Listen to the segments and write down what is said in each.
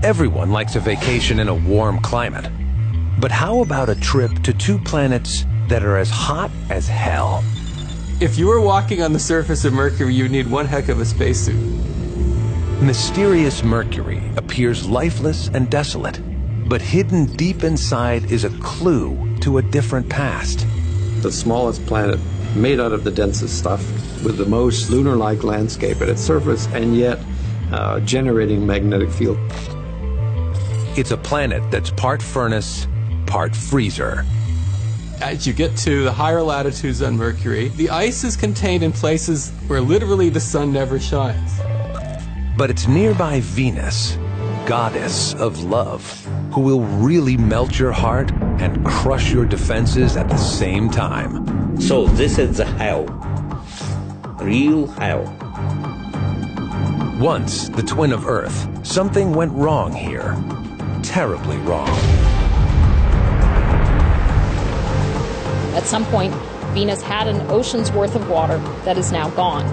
Everyone likes a vacation in a warm climate. But how about a trip to two planets that are as hot as hell? If you were walking on the surface of Mercury, you'd need one heck of a spacesuit. Mysterious Mercury appears lifeless and desolate, but hidden deep inside is a clue to a different past. The smallest planet made out of the densest stuff, with the most lunar-like landscape at its surface, and yet generating magnetic field. It's a planet that's part furnace, part freezer. As you get to the higher latitudes on Mercury, the ice is contained in places where literally the sun never shines. But it's nearby Venus, goddess of love, who will really melt your heart and crush your defenses at the same time. So this is the hell. Real hell. Once the twin of Earth, something went wrong here. Terribly wrong. At some point, Venus had an ocean's worth of water that is now gone.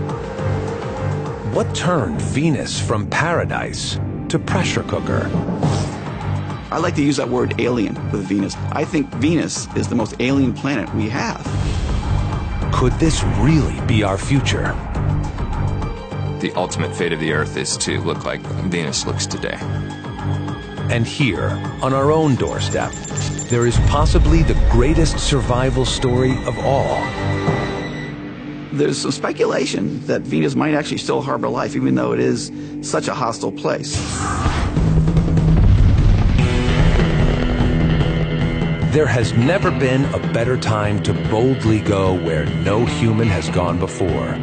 What turned Venus from paradise to pressure cooker? I like to use that word alien with Venus. I think Venus is the most alien planet we have. Could this really be our future? The ultimate fate of the Earth is to look like Venus looks today. And here, on our own doorstep, there is possibly the greatest survival story of all. There's some speculation that Venus might actually still harbor life, even though it is such a hostile place. There has never been a better time to boldly go where no human has gone before.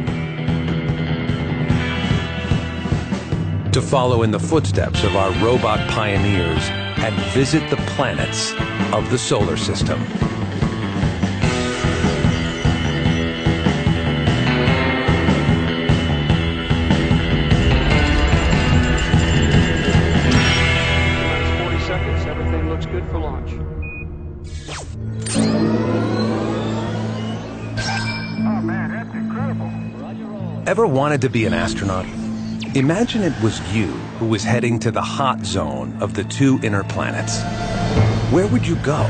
To follow in the footsteps of our robot pioneers and visit the planets of the solar system. Last 40 seconds, everything looks good for launch. Oh man, that's incredible. Ever wanted to be an astronaut? Imagine it was you who was heading to the hot zone of the two inner planets. Where would you go?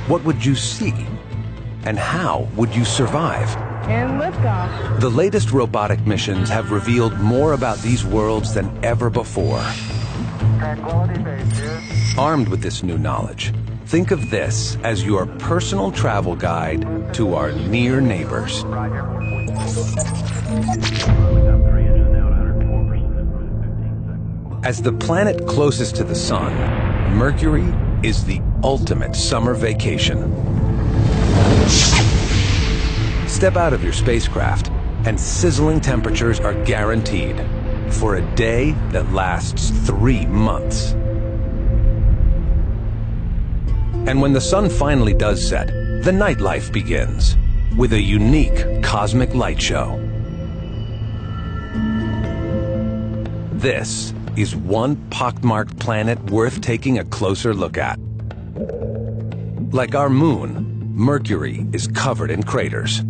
What would you see? And how would you survive? And liftoff. The latest robotic missions have revealed more about these worlds than ever before. Tranquility Base here. Armed with this new knowledge, think of this as your personal travel guide to our near neighbors. As the planet closest to the sun, Mercury is the ultimate summer vacation. Step out of your spacecraft, and sizzling temperatures are guaranteed for a day that lasts 3 months. And when the sun finally does set, the nightlife begins with a unique cosmic light show. This is one pockmarked planet worth taking a closer look at. Like our moon, Mercury is covered in craters.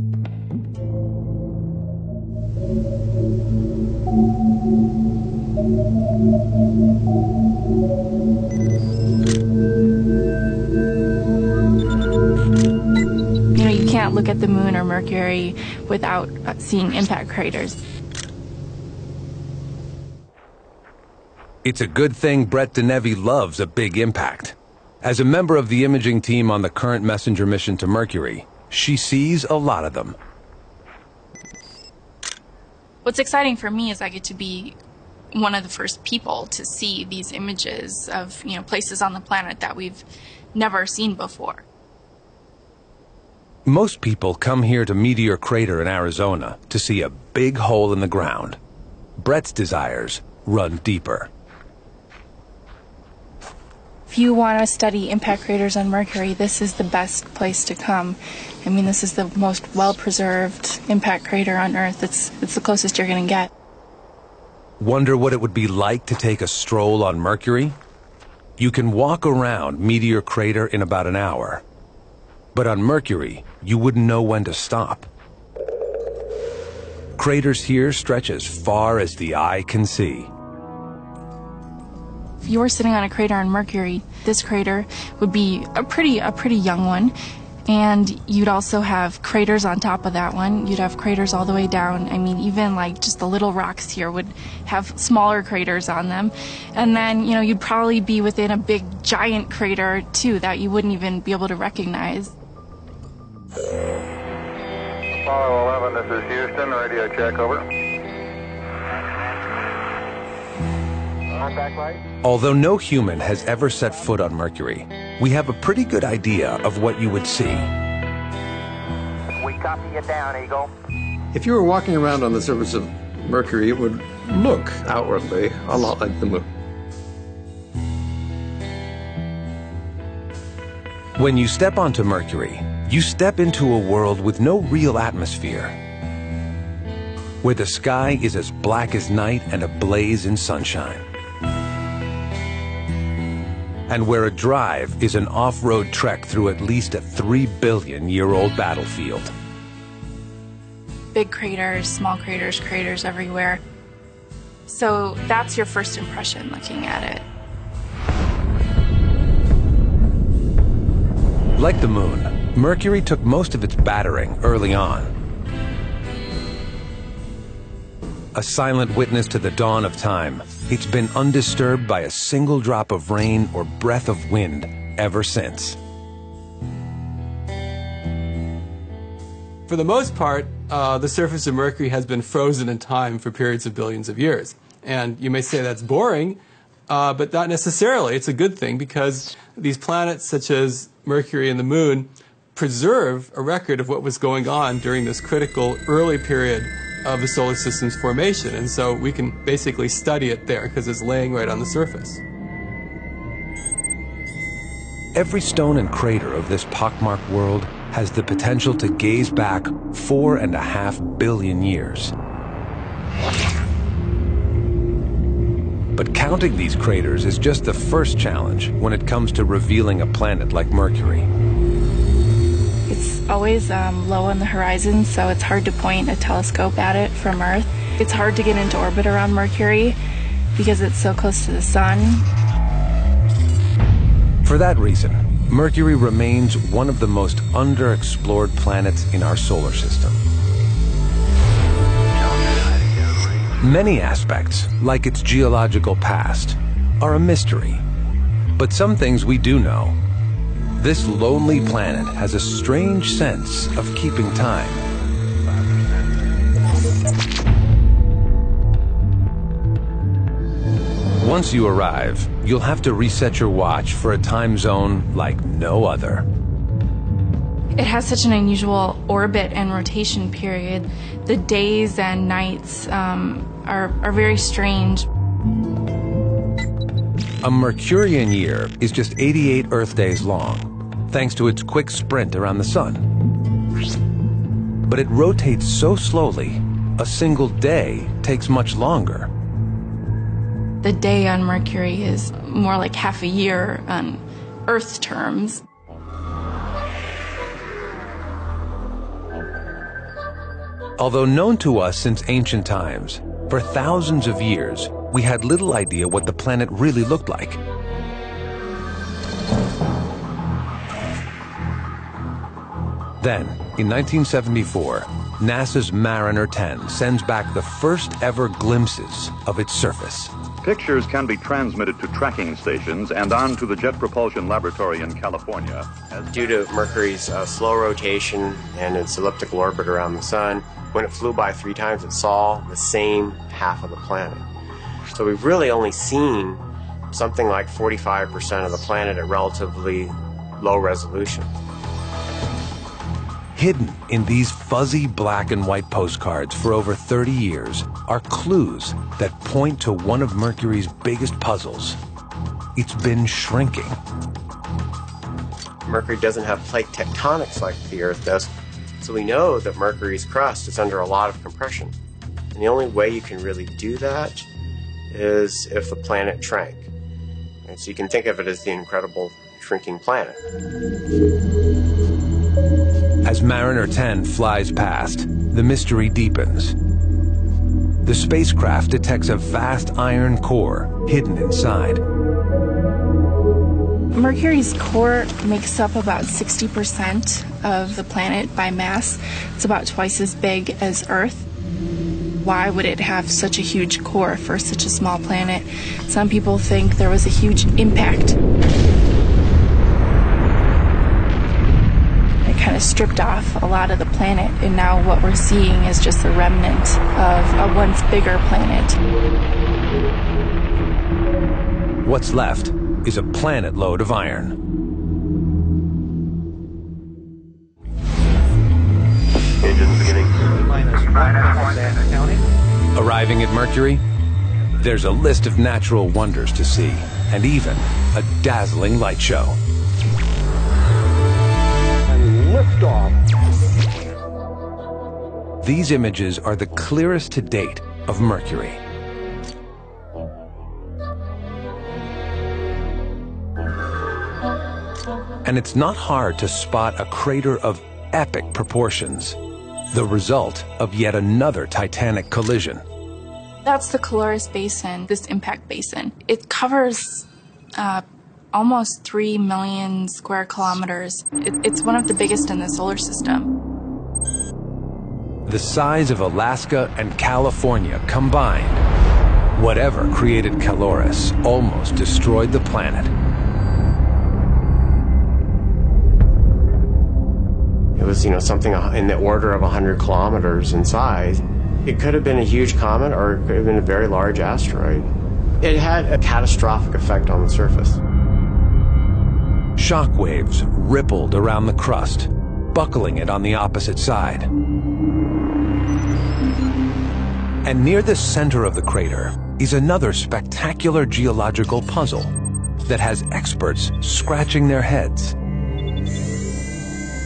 You can't look at the moon or Mercury without seeing impact craters. It's a good thing Brett DeNevy loves a big impact. As a member of the imaging team on the current messenger mission to Mercury, she sees a lot of them. What's exciting for me is I get to be one of the first people to see these images of, places on the planet that we've never seen before. Most people come here to Meteor Crater in Arizona to see a big hole in the ground. Brett's desires run deeper. If you want to study impact craters on Mercury, this is the best place to come. I mean, this is the most well-preserved impact crater on Earth. It's the closest you're going to get. Wonder what it would be like to take a stroll on Mercury? You can walk around Meteor Crater in about an hour. But on Mercury, you wouldn't know when to stop. Craters here stretch as far as the eye can see. If you were sitting on a crater on Mercury, this crater would be a pretty young one. And you'd also have craters on top of that one. You'd have craters all the way down. I mean, even like just the little rocks here would have smaller craters on them. And then, you'd probably be within a big giant crater too that you wouldn't even be able to recognize. Apollo 11, this is Houston. Radio check, over. Contact light. Although no human has ever set foot on Mercury, we have a pretty good idea of what you would see. We copy you down, Eagle. If you were walking around on the surface of Mercury, it would look outwardly a lot like the moon. When you step onto Mercury, you step into a world with no real atmosphere, where the sky is as black as night and ablaze in sunshine, and where a drive is an off-road trek through at least a 3-billion-year-old battlefield. Big craters, small craters, craters everywhere. So that's your first impression looking at it. Like the moon, Mercury took most of its battering early on. A silent witness to the dawn of time, it's been undisturbed by a single drop of rain or breath of wind ever since. For the most part, the surface of Mercury has been frozen in time for periods of billions of years. And you may say that's boring, but not necessarily. It's a good thing because these planets, such as Mercury and the Moon, preserve a record of what was going on during this critical early period of the solar system's formation. And so we can basically study it there because it's laying right on the surface. Every stone and crater of this pockmarked world has the potential to gaze back 4.5 billion years. But counting these craters is just the first challenge when it comes to revealing a planet like Mercury. It's always low on the horizon, so it's hard to point a telescope at it from Earth. It's hard to get into orbit around Mercury because it's so close to the sun. For that reason, Mercury remains one of the most underexplored planets in our solar system. Many aspects, like its geological past, are a mystery. But some things we do know. This lonely planet has a strange sense of keeping time. Once you arrive, you'll have to reset your watch for a time zone like no other. It has such an unusual orbit and rotation period. The days and nights are very strange. A Mercurian year is just 88 Earth days long, thanks to its quick sprint around the sun. But it rotates so slowly, a single day takes much longer. The day on Mercury is more like half a year on Earth terms. Although known to us since ancient times, for thousands of years, we had little idea what the planet really looked like. Then, in 1974, NASA's Mariner 10 sends back the first ever glimpses of its surface. Pictures can be transmitted to tracking stations and on to the Jet Propulsion Laboratory in California. Due to Mercury's slow rotation and its elliptical orbit around the sun, when it flew by 3 times, it saw the same half of the planet. So we've really only seen something like 45% of the planet at relatively low resolution. Hidden in these fuzzy black and white postcards for over 30 years are clues that point to one of Mercury's biggest puzzles. It's been shrinking. Mercury doesn't have plate tectonics like the Earth does, so we know that Mercury's crust is under a lot of compression. And the only way you can really do that is if the planet shrank. And so you can think of it as the incredible shrinking planet. As Mariner 10 flies past, the mystery deepens. the spacecraft detects a vast iron core hidden inside. Mercury's core makes up about 60% of the planet by mass. It's about twice as big as Earth. Why would it have such a huge core for such a small planet? Some people think there was a huge impact. It kind of stripped off a lot of the planet, and now what we're seeing is just a remnant of a once bigger planet. What's left is a planet load of iron. Engines beginning. Arriving at Mercury, there's a list of natural wonders to see, and even a dazzling light show. And liftoff. These images are the clearest to date of Mercury. And it's not hard to spot a crater of epic proportions, the result of yet another titanic collision. That's the Caloris Basin, this impact basin. It covers almost 3 million square kilometers. It's one of the biggest in the solar system. The size of Alaska and California combined. Whatever created Caloris almost destroyed the planet. It was, something in the order of 100 kilometers in size. It could have been a huge comet, or it could have been a very large asteroid. It had a catastrophic effect on the surface. Shock waves rippled around the crust, buckling it on the opposite side. And near the center of the crater is another spectacular geological puzzle that has experts scratching their heads.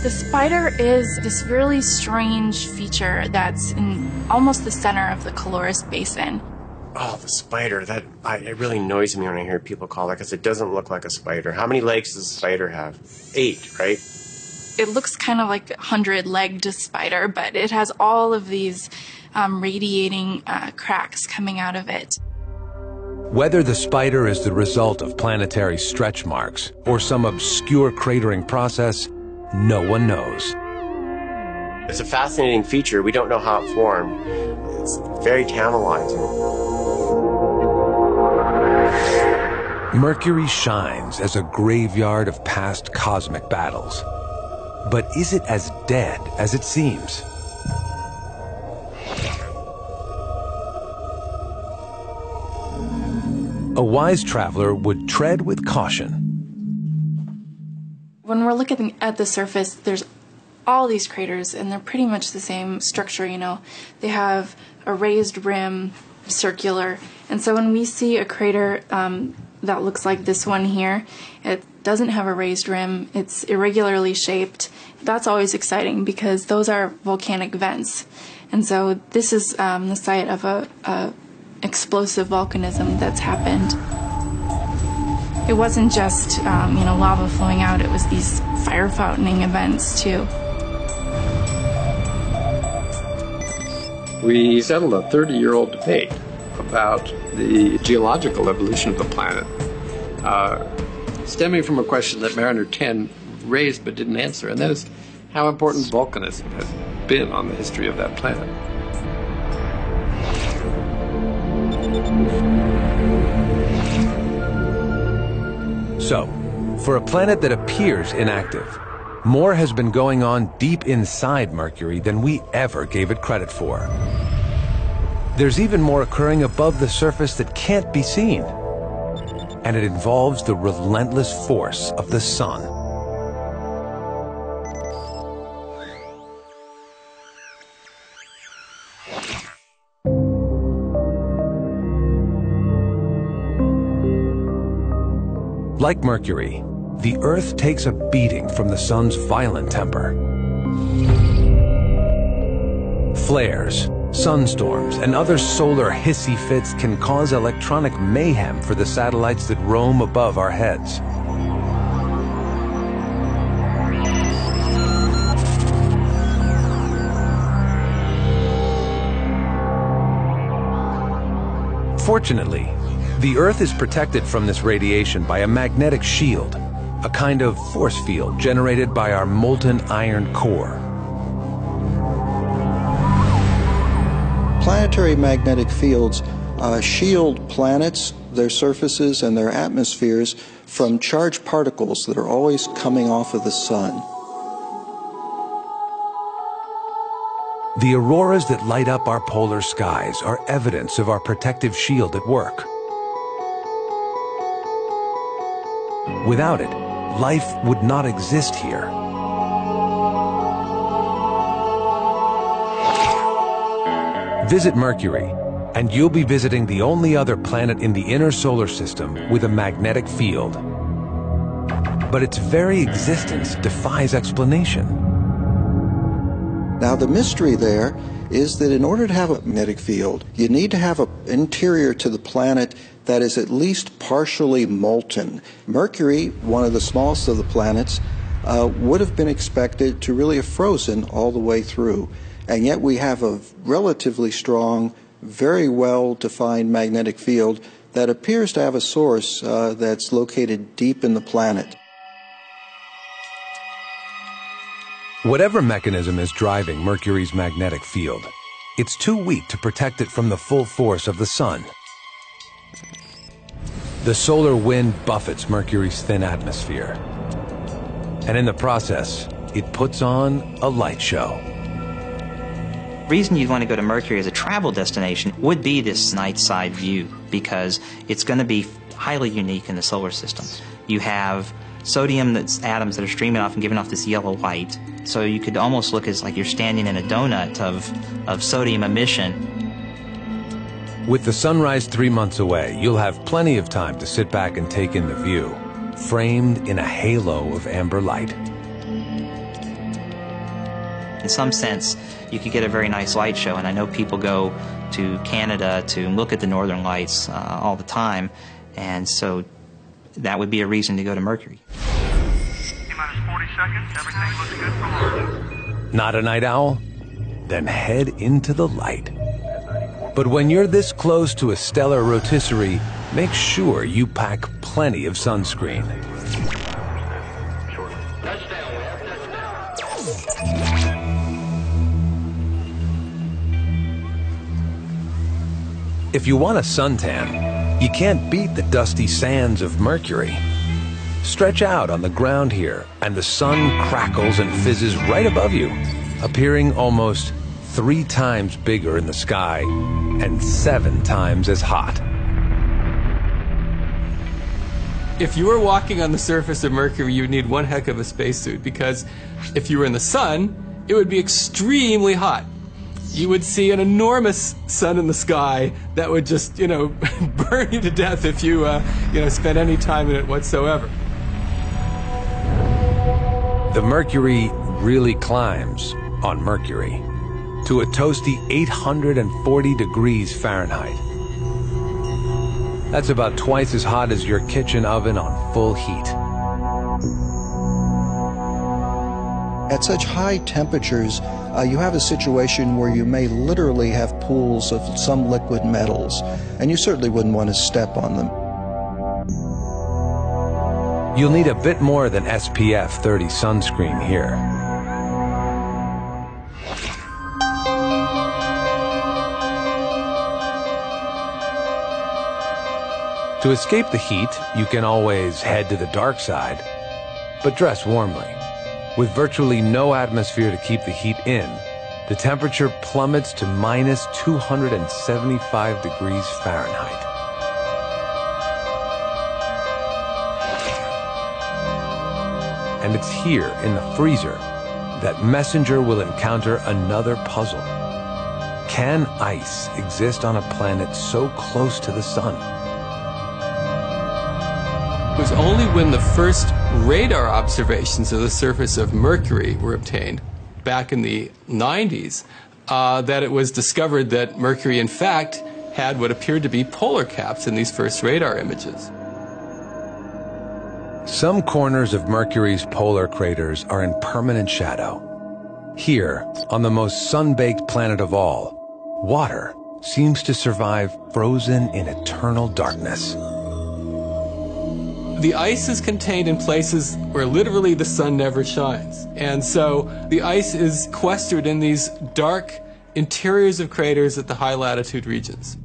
The spider is this really strange feature that's in almost the center of the Caloris Basin. Oh, the spider. It really annoys me when I hear people call it, because it doesn't look like a spider. How many legs does a spider have? 8, right? It looks kind of like a 100-legged spider, but it has all of these radiating cracks coming out of it. Whether the spider is the result of planetary stretch marks or some obscure cratering process, no one knows. It's a fascinating feature. We don't know how it formed. It's very tantalizing. Mercury shines as a graveyard of past cosmic battles. But is it as dead as it seems? A wise traveler would tread with caution. When we're looking at the surface, there's all these craters, and they're pretty much the same structure, They have a raised rim, circular. And so when we see a crater that looks like this one here, it doesn't have a raised rim, it's irregularly shaped. That's always exciting because those are volcanic vents. And so this is the site of a explosive volcanism that's happened. It wasn't just, lava flowing out, it was these fire fountaining events too. We settled a 30-year-old debate about the geological evolution of the planet, stemming from a question that Mariner 10 raised but didn't answer, and that is how important volcanism has been on the history of that planet. So, for a planet that appears inactive, more has been going on deep inside Mercury than we ever gave it credit for. There's even more occurring above the surface that can't be seen. And it involves the relentless force of the sun. Like Mercury, the Earth takes a beating from the sun's violent temper. Flares, sunstorms, and other solar hissy fits can cause electronic mayhem for the satellites that roam above our heads. Fortunately, the Earth is protected from this radiation by a magnetic shield, a kind of force field generated by our molten iron core. Planetary magnetic fields shield planets, their surfaces, and their atmospheres from charged particles that are always coming off of the sun. The auroras that light up our polar skies are evidence of our protective shield at work. Without it, life would not exist here. Visit Mercury, and you'll be visiting the only other planet in the inner solar system with a magnetic field. But its very existence defies explanation. Now, the mystery there is that in order to have a magnetic field, you need to have an interior to the planet that is at least partially molten. Mercury, one of the smallest of the planets, would have been expected to really have frozen all the way through. And yet we have a relatively strong, very well-defined magnetic field that appears to have a source that's located deep in the planet. Whatever mechanism is driving Mercury's magnetic field, it's too weak to protect it from the full force of the sun. The solar wind buffets Mercury's thin atmosphere, and in the process, it puts on a light show. The reason you'd want to go to Mercury as a travel destination would be this night side view, because it's going to be highly unique in the solar system. You have sodium atoms that are streaming off and giving off this yellow light, so you could almost look as like you're standing in a donut of sodium emission. With the sunrise 3 months away, you'll have plenty of time to sit back and take in the view, framed in a halo of amber light. In some sense, you could get a very nice light show, and I know people go to Canada to look at the northern lights all the time, and so that would be a reason to go to Mercury. T-minus 40 seconds. Everything looks good for launch. Not a night owl? Then head into the light. But when you're this close to a stellar rotisserie, make sure you pack plenty of sunscreen. If you want a suntan, you can't beat the dusty sands of Mercury. Stretch out on the ground here, and the sun crackles and fizzes right above you, appearing almost 3 times bigger in the sky and 7 times as hot. If you were walking on the surface of Mercury, you would need one heck of a spacesuit, because if you were in the sun, it would be extremely hot. You would see an enormous sun in the sky that would just, burn you to death if you, spent any time in it whatsoever. The Mercury really climbs on Mercury to a toasty 840 degrees Fahrenheit. That's about twice as hot as your kitchen oven on full heat. At such high temperatures, you have a situation where you may literally have pools of some liquid metals, and you certainly wouldn't want to step on them. You'll need a bit more than SPF 30 sunscreen here. To escape the heat, you can always head to the dark side, but dress warmly. With virtually no atmosphere to keep the heat in, the temperature plummets to minus 275 degrees Fahrenheit. And it's here in the freezer that Messenger will encounter another puzzle. Can ice exist on a planet so close to the sun? It was only when the first radar observations of the surface of Mercury were obtained, back in the 90s, that it was discovered that Mercury, in fact, had what appeared to be polar caps in these first radar images. Some corners of Mercury's polar craters are in permanent shadow. Here, on the most sun-baked planet of all, water seems to survive frozen in eternal darkness. The ice is contained in places where literally the sun never shines. And so the ice is sequestered in these dark interiors of craters at the high latitude regions.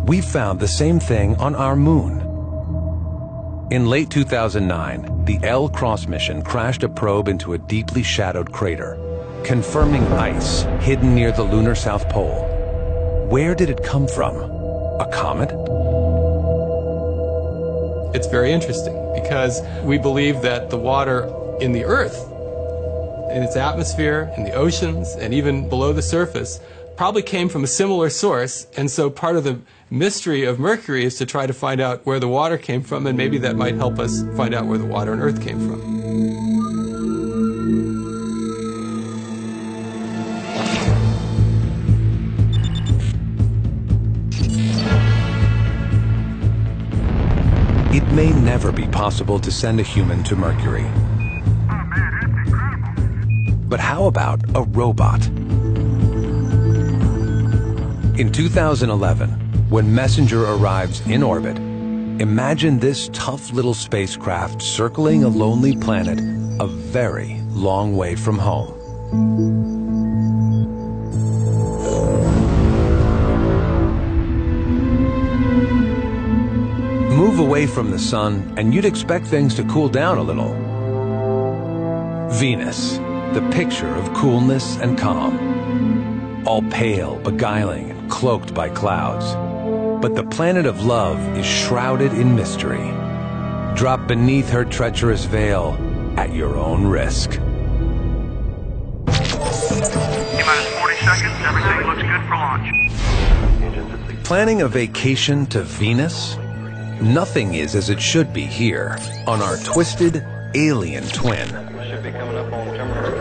We found the same thing on our moon. In late 2009, the L-Cross mission crashed a probe into a deeply shadowed crater, confirming ice hidden near the lunar South Pole. Where did it come from? A comet? It's very interesting because we believe that the water in the Earth, in its atmosphere, in the oceans, and even below the surface, probably came from a similar source, and so part of the mystery of Mercury is to try to find out where the water came from, and maybe that might help us find out where the water on Earth came from. It may never be possible to send a human to Mercury. But how about a robot? In 2011, when Messenger arrives in orbit, imagine this tough little spacecraft circling a lonely planet a very long way from home. Move away from the sun and you'd expect things to cool down a little. Venus, the picture of coolness and calm. All pale, beguiling, and cloaked by clouds. But the planet of love is shrouded in mystery. Drop beneath her treacherous veil at your own risk. T-minus 40 seconds. Everything looks good for launch. Planning a vacation to Venus? Nothing is as it should be here on our twisted alien twin.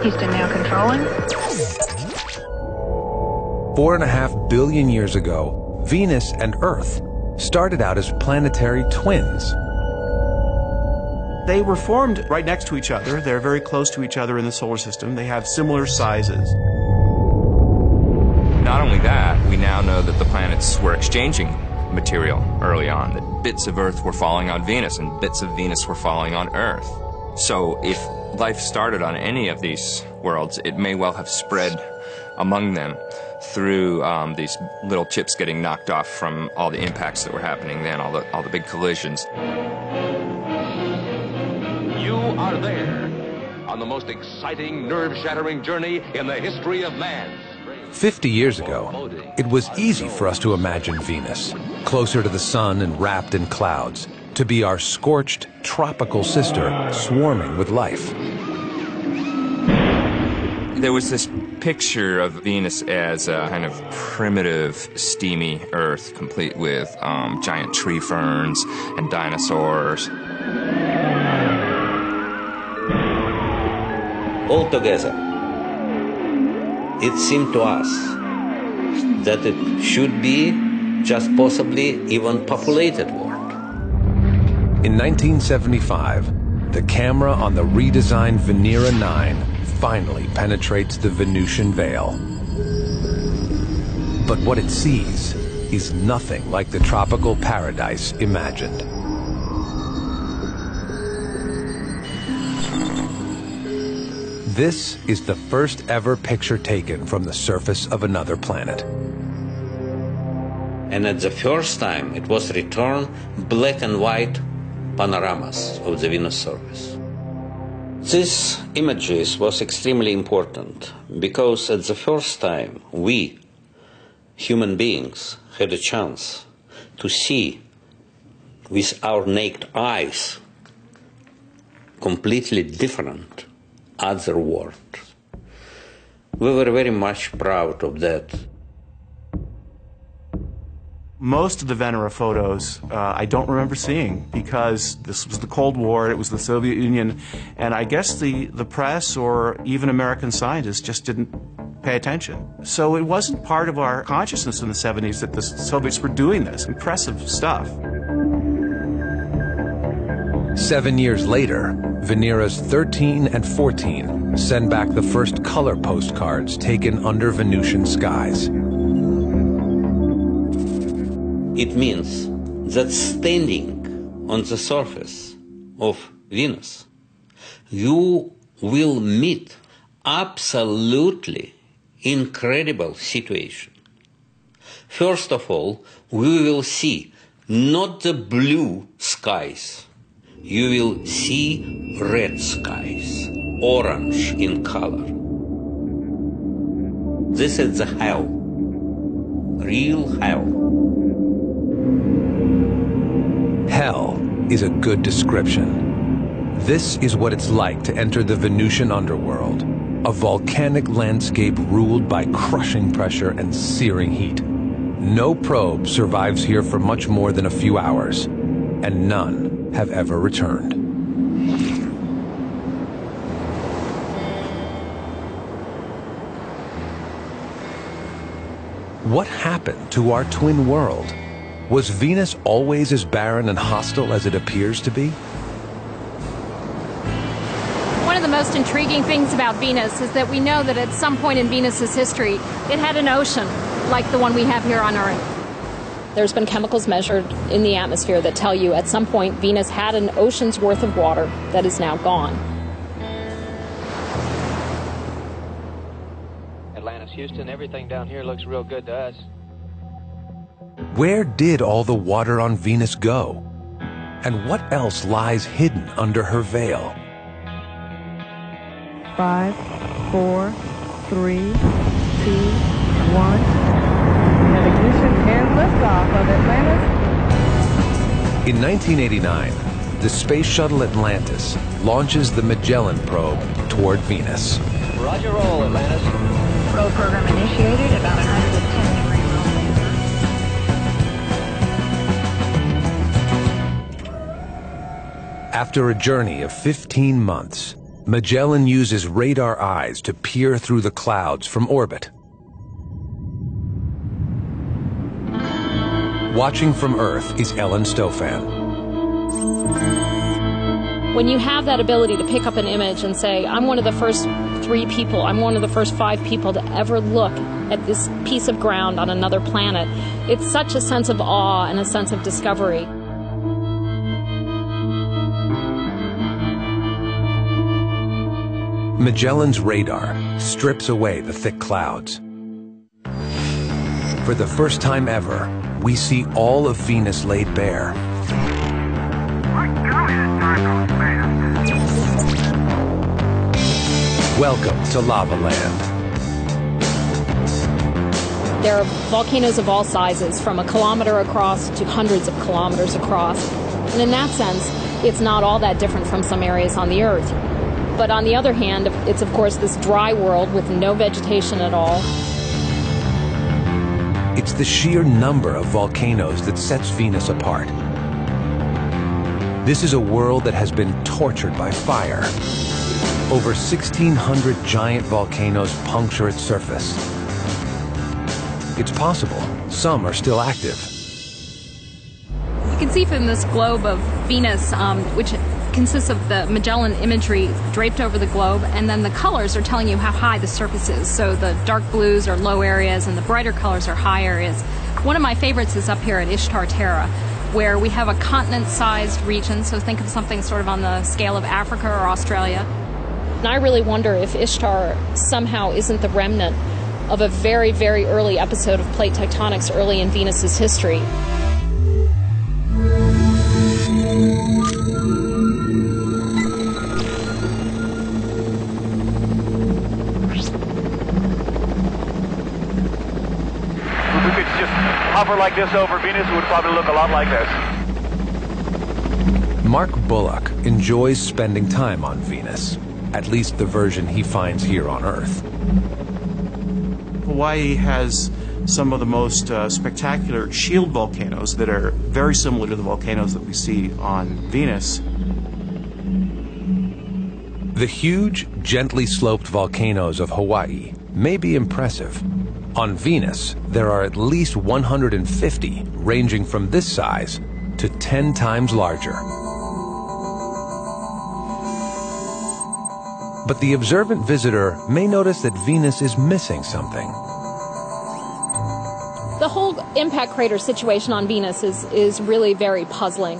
Houston now controlling. 4.5 billion years ago, Venus and Earth started out as planetary twins. They were formed right next to each other. They're very close to each other in the solar system. They have similar sizes. Not only that, we now know that the planets were exchanging material early on, that bits of Earth were falling on Venus and bits of Venus were falling on Earth. So if life started on any of these worlds, it may well have spread among them through these little chips getting knocked off from all the impacts that were happening then, all the big collisions. You are there on the most exciting, nerve-shattering journey in the history of man. 50 years ago, it was easy for us to imagine Venus, closer to the sun and wrapped in clouds, to be our scorched, tropical sister swarming with life. There was this picture of Venus as a kind of primitive, steamy Earth, complete with giant tree ferns and dinosaurs. Altogether, it seemed to us that it should be just possibly even populated world. In 1975, the camera on the redesigned Venera 9 finally penetrates the Venusian veil. But what it sees is nothing like the tropical paradise imagined. This is the first ever picture taken from the surface of another planet. And at the first time, it was returned black and white panoramas of the Venus surface. This images was extremely important because at the first time we, human beings, had a chance to see with our naked eyes completely different other world. We were very much proud of that. Most of the Venera photos I don't remember seeing because this was the Cold War, it was the Soviet Union, and I guess the press or even American scientists just didn't pay attention. So it wasn't part of our consciousness in the 70s that the Soviets were doing this. Impressive stuff. 7 years later, Venera's 13 and 14 send back the first color postcards taken under Venusian skies. It means that standing on the surface of Venus, you will meet absolutely incredible situation. First of all, we will see not the blue skies. You will see red skies, orange in color. This is the hell, real hell. Hell is a good description. This is what it's like to enter the Venusian underworld, a volcanic landscape ruled by crushing pressure and searing heat. No probe survives here for much more than a few hours, and none have ever returned. What happened to our twin world? Was Venus always as barren and hostile as it appears to be? One of the most intriguing things about Venus is that we know that at some point in Venus's history, it had an ocean like the one we have here on Earth. There's been chemicals measured in the atmosphere that tell you at some point Venus had an ocean's worth of water that is now gone. Atlantis, Houston, everything down here looks real good to us. Where did all the water on Venus go? And what else lies hidden under her veil? 5, 4, 3, 2, 1. Ignition and liftoff of Atlantis. In 1989, the space shuttle Atlantis launches the Magellan probe toward Venus. Roger, roll, Atlantis. Roll program initiated, about 110 degree roll. After a journey of 15 months, Magellan uses radar eyes to peer through the clouds from orbit. Watching from Earth is Ellen Stofan. When you have that ability to pick up an image and say, I'm one of the first 3 people, I'm one of the first 5 people to ever look at this piece of ground on another planet, it's such a sense of awe and a sense of discovery. Magellan's radar strips away the thick clouds. For the first time ever, we see all of Venus laid bare. Welcome to Lava Land. There are volcanoes of all sizes, from a kilometer across to hundreds of kilometers across. And in that sense, it's not all that different from some areas on the Earth. But on the other hand, it's of course this dry world with no vegetation at all. It's the sheer number of volcanoes that sets Venus apart. This is a world that has been tortured by fire. Over 1,600 giant volcanoes puncture its surface. It's possible some are still active. You can see from this globe of Venus, which consists of the Magellan imagery draped over the globe, and then the colors are telling you how high the surface is. So the dark blues are low areas and the brighter colors are high areas. One of my favorites is up here at Ishtar Terra, where we have a continent-sized region, so think of something sort of on the scale of Africa or Australia. And I really wonder if Ishtar somehow isn't the remnant of a very, very early episode of plate tectonics early in Venus's history. Hover like this over Venus, it would probably look a lot like this. Mark Bullock enjoys spending time on Venus, at least the version he finds here on Earth. Hawaii has some of the most spectacular shield volcanoes that are very similar to the volcanoes that we see on Venus. The huge, gently sloped volcanoes of Hawaii may be impressive. On Venus, there are at least 150, ranging from this size to 10 times larger. But the observant visitor may notice that Venus is missing something. The whole impact crater situation on Venus is really very puzzling.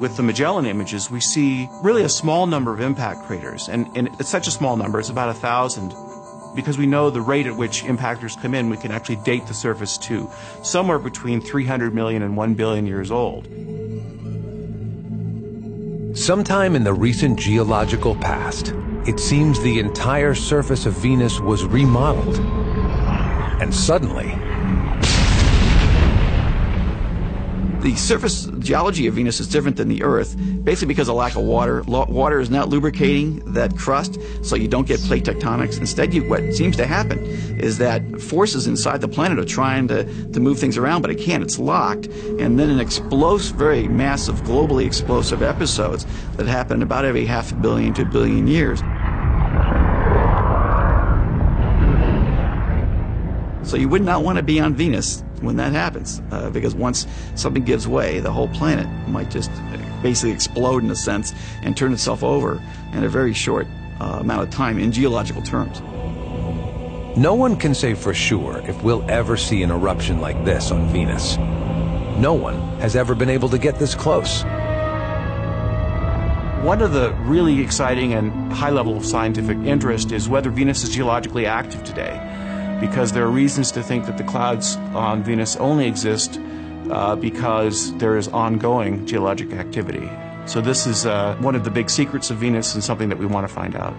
With the Magellan images, we see really a small number of impact craters, and it's such a small number, it's about 1,000. Because we know the rate at which impactors come in, we can actually date the surface to somewhere between 300 million and 1 billion years old. Sometime in the recent geological past, it seems the entire surface of Venus was remodeled. And suddenly, the surface geology of Venus is different than the Earth, basically because of lack of water. Water is not lubricating that crust, so you don't get plate tectonics. Instead, what seems to happen is that forces inside the planet are trying to move things around, but it can't. It's locked. And then very massive, globally explosive episodes that happen about every 500 million to 1 billion years. So you would not want to be on Venus when that happens, because once something gives way, the whole planet might just basically explode in a sense and turn itself over in a very short amount of time in geological terms. no one can say for sure if we'll ever see an eruption like this on Venus. No one has ever been able to get this close. One of the really exciting and high level of scientific interest is whether Venus is geologically active today, because there are reasons to think that the clouds on Venus only exist because there is ongoing geologic activity. So this is one of the big secrets of Venus and something that we want to find out.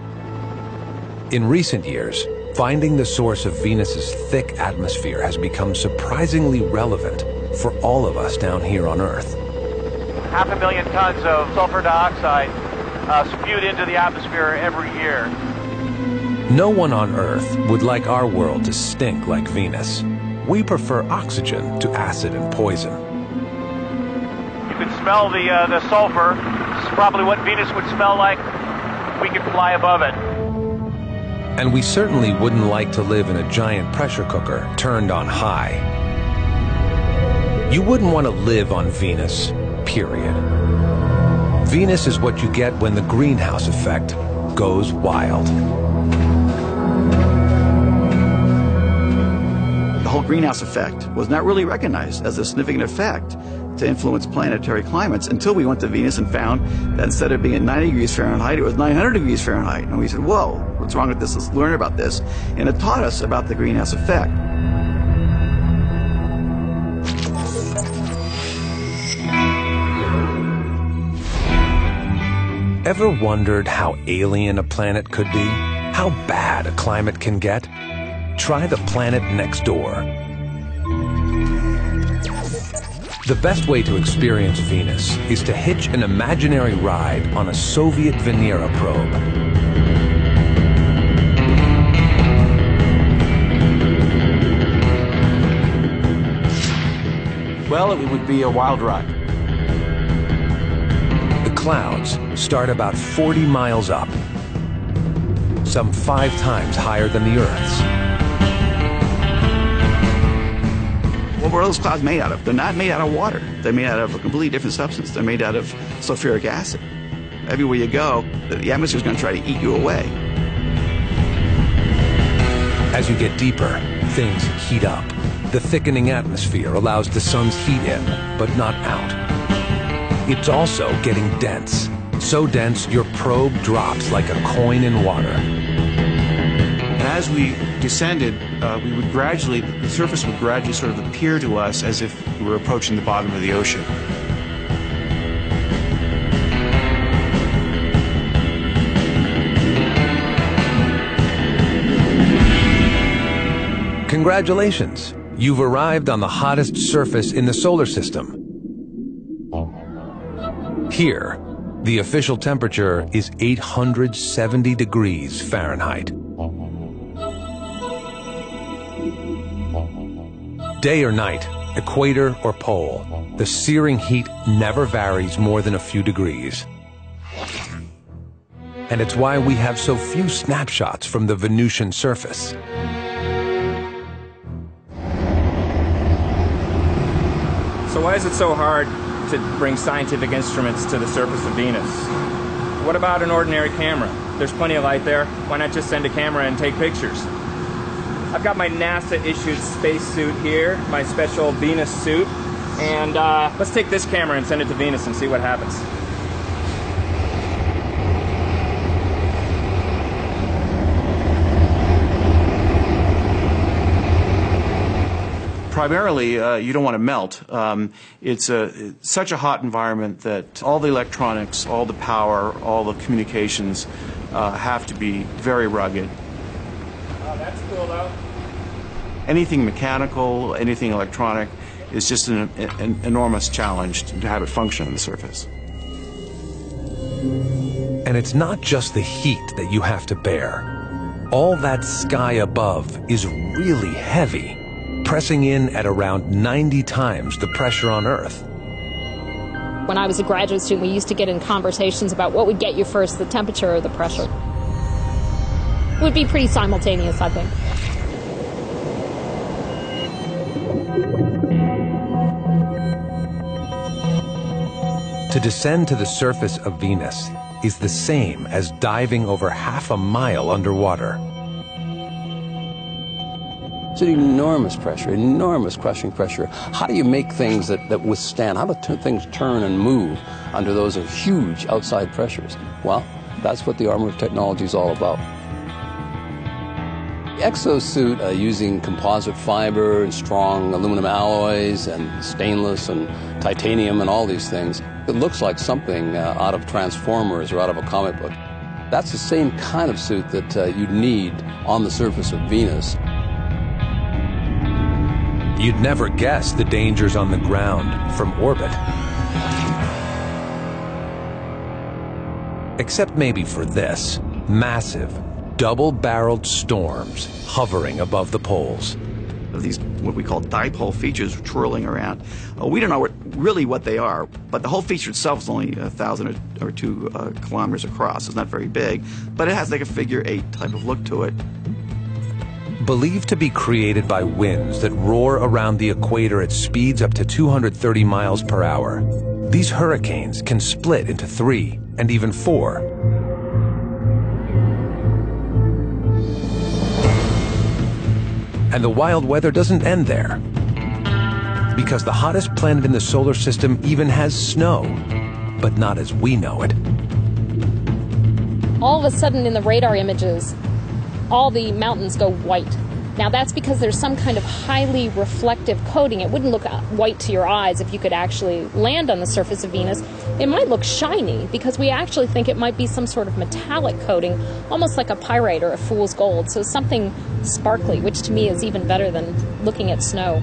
In recent years, finding the source of Venus's thick atmosphere has become surprisingly relevant for all of us down here on Earth. 500,000 tons of sulfur dioxide spewed into the atmosphere every year. No one on Earth would like our world to stink like Venus. We prefer oxygen to acid and poison. You can smell the sulfur. This is probably what Venus would smell like. We could fly above it. And we certainly wouldn't like to live in a giant pressure cooker turned on high. You wouldn't want to live on Venus, period. Venus is what you get when the greenhouse effect goes wild. The whole greenhouse effect was not really recognized as a significant effect to influence planetary climates until we went to Venus and found that instead of being at 90 degrees Fahrenheit, it was 900 degrees Fahrenheit. And we said, whoa, what's wrong with this? Let's learn about this. And it taught us about the greenhouse effect. Ever wondered how alien a planet could be? How bad a climate can get? Try the planet next door. The best way to experience Venus is to hitch an imaginary ride on a Soviet Venera probe. Well, it would be a wild ride. The clouds start about 40 miles up, some 5 times higher than the Earth's. What were those clouds made out of? They're not made out of water. They're made out of a completely different substance. They're made out of sulfuric acid. Everywhere you go, the atmosphere is going to try to eat you away. As you get deeper, things heat up. The thickening atmosphere allows the sun's heat in, but not out. It's also getting dense. So dense, your probe drops like a coin in water. And as we descended, the surface would gradually sort of appear to us as if we were approaching the bottom of the ocean. Congratulations! You've arrived on the hottest surface in the solar system. Here, the official temperature is 870 degrees Fahrenheit. Day or night, equator or pole, the searing heat never varies more than a few degrees. And it's why we have so few snapshots from the Venusian surface. So why is it so hard to bring scientific instruments to the surface of Venus? What about an ordinary camera? There's plenty of light there. Why not just send a camera and take pictures? I've got my NASA-issued spacesuit here, my special Venus suit, and let's take this camera and send it to Venus and see what happens. Primarily, you don't want to melt. It's such a hot environment that all the electronics, all the power, all the communications have to be very rugged. Oh, that's cool, though. Anything mechanical, anything electronic is just an enormous challenge to have it function on the surface. And it's not just the heat that you have to bear. All that sky above is really heavy, pressing in at around 90 times the pressure on Earth. When I was a graduate student, we used to get in conversations about what would get you first, the temperature or the pressure. It would be pretty simultaneous, I think. To descend to the surface of Venus is the same as diving over half a mile underwater. It's an enormous pressure, enormous crushing pressure. How do you make things that withstand? How do things turn and move under those huge outside pressures? Well, that's what the armor of technology is all about. The exosuit, using composite fiber and strong aluminum alloys and stainless and titanium and all these things, it looks like something out of Transformers or out of a comic book. That's the same kind of suit that you'd need on the surface of Venus. You'd never guess the dangers on the ground from orbit. Except maybe for this: massive, double-barreled storms hovering above the poles. These, what we call dipole features twirling around. We don't know really what they are, but the whole feature itself is only 1,000 or 2 kilometers across. It's not very big, but it has like a figure-8 type of look to it. Believed to be created by winds that roar around the equator at speeds up to 230 miles per hour, these hurricanes can split into 3 and even 4. And the wild weather doesn't end there, because the hottest planet in the solar system even has snow, but not as we know it. All of a sudden in the radar images, all the mountains go white. Now that's because there's some kind of highly reflective coating. It wouldn't look white to your eyes if you could actually land on the surface of Venus. It might look shiny because we actually think it might be some sort of metallic coating, almost like a pyrite or a fool's gold. So something sparkly, which to me is even better than looking at snow.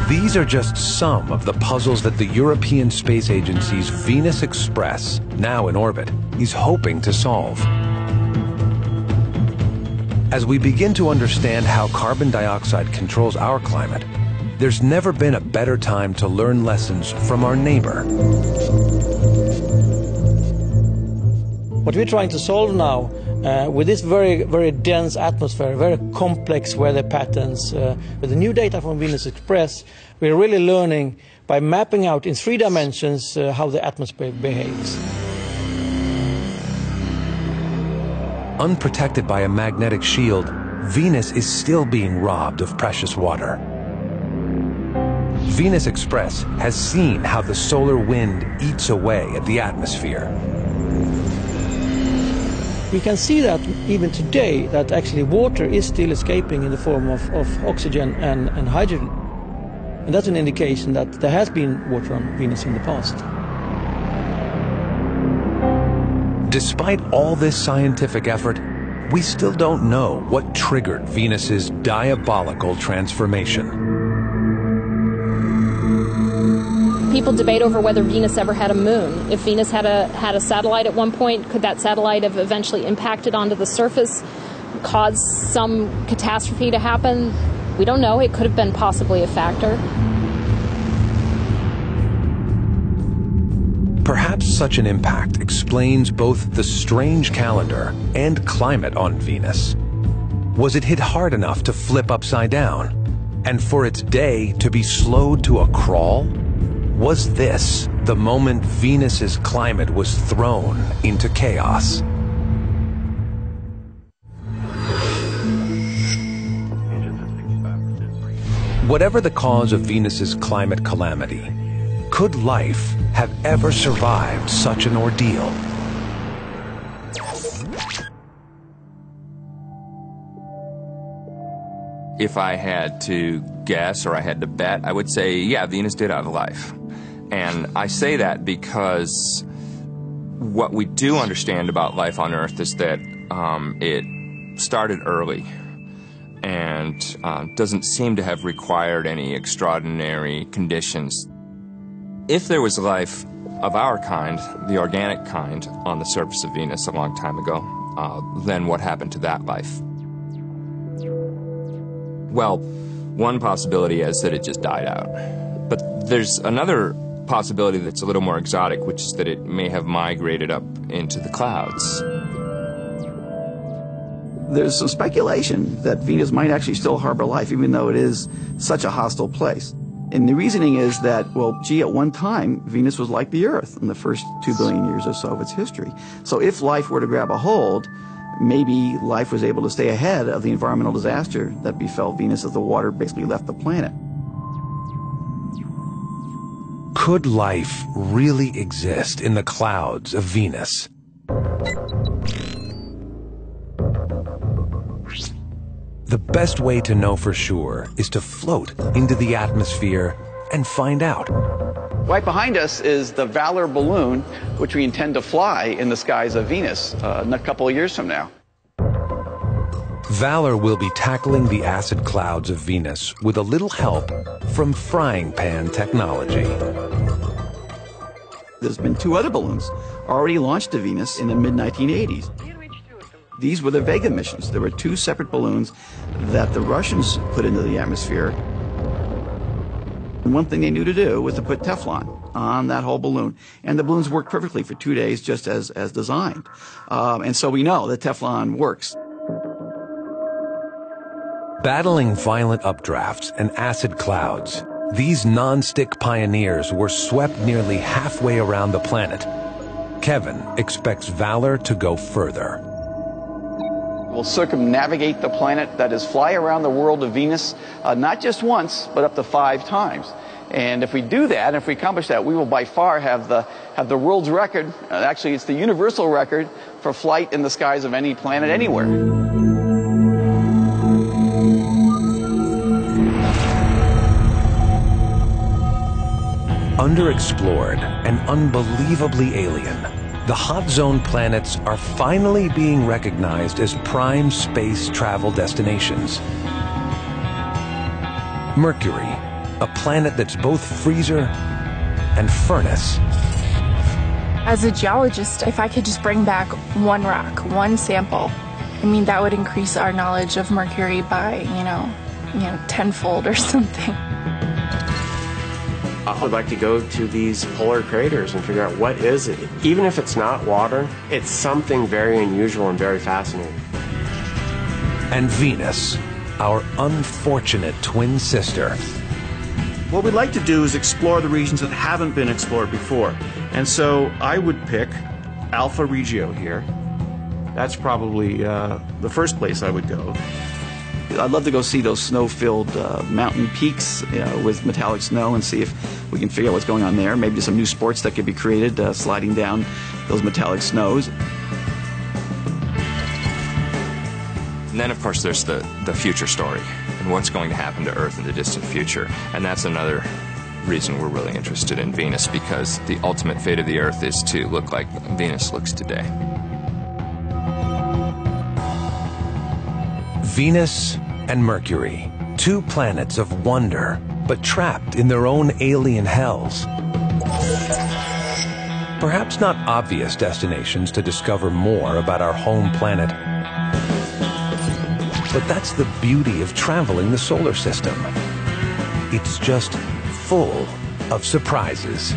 These are just some of the puzzles that the European Space Agency's Venus Express, now in orbit, is hoping to solve. As we begin to understand how carbon dioxide controls our climate, there's never been a better time to learn lessons from our neighbor. What we're trying to solve now, with this very, very dense atmosphere, very complex weather patterns, with the new data from Venus Express, we're really learning by mapping out in 3 dimensions how the atmosphere behaves. Unprotected by a magnetic shield, Venus is still being robbed of precious water. Venus Express has seen how the solar wind eats away at the atmosphere. We can see that even today, that actually water is still escaping in the form of oxygen and hydrogen. And that's an indication that there has been water on Venus in the past. Despite all this scientific effort, we still don't know what triggered Venus's diabolical transformation. People debate over whether Venus ever had a moon. If Venus had a satellite at one point, could that satellite have eventually impacted onto the surface, caused some catastrophe to happen? We don't know. It could have been possibly a factor. Perhaps such an impact explains both the strange calendar and climate on Venus. Was it hit hard enough to flip upside down, and for its day to be slowed to a crawl? Was this the moment Venus's climate was thrown into chaos? Whatever the cause of Venus's climate calamity, could life have ever survived such an ordeal? If I had to guess or I had to bet, I would say, yeah, Venus did have life. And I say that because what we do understand about life on Earth is that it started early and doesn't seem to have required any extraordinary conditions. If there was life of our kind, the organic kind, on the surface of Venus a long time ago, then what happened to that life? Well, one possibility is that it just died out. But there's another possibility that's a little more exotic, which is that it may have migrated up into the clouds. There's some speculation that Venus might actually still harbor life, even though it is such a hostile place. And the reasoning is that, well, gee, at one time, Venus was like the Earth in the first 2 billion years or so of its history. So if life were to grab a hold, maybe life was able to stay ahead of the environmental disaster that befell Venus as the water basically left the planet. Could life really exist in the clouds of Venus? The best way to know for sure is to float into the atmosphere and find out. Right behind us is the Valor balloon, which we intend to fly in the skies of Venus in a couple of years from now. Valor will be tackling the acid clouds of Venus with a little help from frying pan technology. There's been 2 other balloons already launched to Venus in the mid-1980s. These were the Vega missions. There were 2 separate balloons that the Russians put into the atmosphere. And one thing they knew to do was to put Teflon on that whole balloon. And the balloons worked perfectly for 2 days, just as designed. And so we know that Teflon works. Battling violent updrafts and acid clouds, these non-stick pioneers were swept nearly halfway around the planet. Kevin expects Valor to go further. We'll circumnavigate the planet, that is, fly around the world of Venus, not just once, but up to 5 times. And if we do that, if we accomplish that, we will by far have the world's record, actually it's the universal record, for flight in the skies of any planet anywhere. Underexplored and unbelievably alien, the hot zone planets are finally being recognized as prime space travel destinations. Mercury, a planet that's both freezer and furnace. As a geologist, if I could just bring back one rock, one sample, I mean, that would increase our knowledge of Mercury by, you know, tenfold or something. I would like to go to these polar craters and figure out what is it. Even if it's not water, it's something very unusual and very fascinating. And Venus, our unfortunate twin sister. What we'd like to do is explore the regions that haven't been explored before. And so I would pick Alpha Regio here. That's probably the first place I would go. I'd love to go see those snow-filled mountain peaks with metallic snow and see if we can figure out what's going on there. Maybe some new sports that could be created sliding down those metallic snows. And then, of course, there's the future story and what's going to happen to Earth in the distant future. And that's another reason we're really interested in Venus, because the ultimate fate of the Earth is to look like Venus looks today. Venus and Mercury, 2 planets of wonder, but trapped in their own alien hells. Perhaps not obvious destinations to discover more about our home planet. But that's the beauty of traveling the solar system. It's just full of surprises.